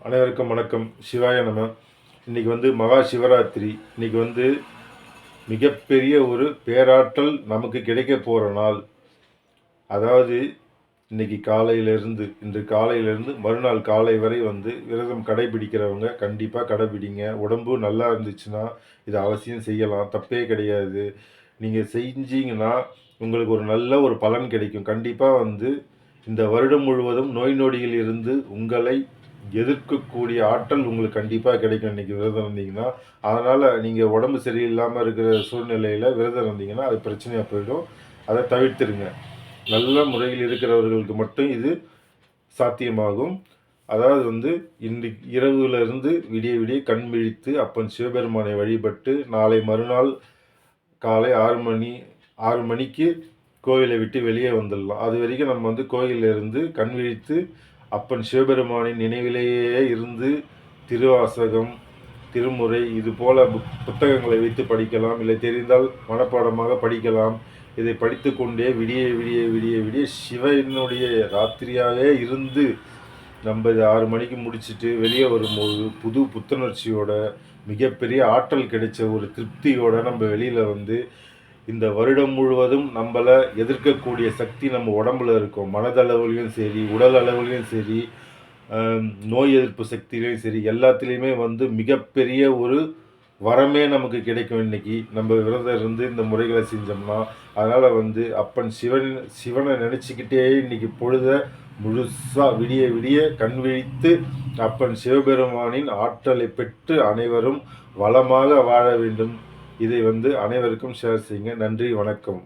அனைவருக்கும் வணக்கம். சிவாய நம. இன்னைக்கு மகா சிவராத்திரி. இன்னைக்கு மிகப்பெரிய ஒரு பேராற்றல் நமக்கு கிடைக்க போகிற நாள். அதாவது இன்னைக்கு காலையிலேருந்து இன்று காலையிலேருந்து மறுநாள் காலை வரை விரதம் கடைபிடிக்கிறவங்க கண்டிப்பாக கடைபிடிங்க. உடம்பு நல்லா இருந்துச்சுன்னா இதை அவசியம் செய்யலாம், தப்பே கிடையாது. நீங்கள் செஞ்சீங்கன்னா உங்களுக்கு ஒரு நல்ல ஒரு பலன் கிடைக்கும். கண்டிப்பாக இந்த வருடம் முழுவதும் நோய் நொடியில் இருந்து உங்களை எதிர்க்கக்கூடிய ஆற்றல் உங்களுக்கு கண்டிப்பாக கிடைக்கும் இன்றைக்கி விரதம் இருந்தீங்கன்னா. அதனால் நீங்கள் உடம்பு சரியில்லாமல் இருக்கிற சூழ்நிலையில் விரதம் இருந்தீங்கன்னா அது பிரச்சனையாக போயிடும். அதை தவிர்த்துருங்க. நல்ல முறையில் இருக்கிறவர்களுக்கு மட்டும் இது சாத்தியமாகும். அதாவது இன்றைக்கு இரவுலேருந்து விடிய விடிய கண் விழித்து அப்பன் சிவபெருமானை வழிபட்டு நாளை மறுநாள் காலை 6 மணிக்கு கோவிலை விட்டு வெளியே வந்துடலாம். அது வரைக்கும் நம்ம கோயிலிருந்து கண் விழித்து அப்பன் சிவபெருமானின் நினைவிலேயே இருந்து திருவாசகம், திருமுறை இது போல புத்தகங்களை வைத்து படிக்கலாம். இல்லை தெரிந்தால் மனப்பாடமாக படிக்கலாம். இதை படித்து கொண்டே விடிய விடிய விடிய விடிய சிவனுடைய ராத்திரியாகவே இருந்து நம்ம இதை 6 மணிக்கு முடிச்சுட்டு வெளியே வரும்போது புது புத்துணர்ச்சியோட மிகப்பெரிய ஆற்றல் கிடைச்ச ஒரு திருப்தியோட நம்ம வெளியில் இந்த வருடம் முழுவதும் நம்மளை எதிர்க்கக்கூடிய சக்தி நம்ம உடம்புல இருக்கும். மனதளவுலையும் சரி, உடல் அளவுலையும் சரி, நோய் எதிர்ப்பு சக்தியிலையும் சரி, எல்லாத்துலேயுமே மிகப்பெரிய ஒரு வரமே நமக்கு கிடைக்கும் இன்னைக்கு நம்ம விரதம் இருந்து இந்த முறைகளை செஞ்சோம்னா. அதனால் அப்பன் சிவனை நினச்சிக்கிட்டே இன்னைக்கு பொழுத முழுசாக விடிய விடிய கண் விழித்து அப்பன் சிவபெருமானின் ஆற்றலை பெற்று அனைவரும் வளமாக வாழ வேண்டும். இதை அனைவருக்கும் ஷேர் செய்யுங்க. நன்றி, வணக்கம்.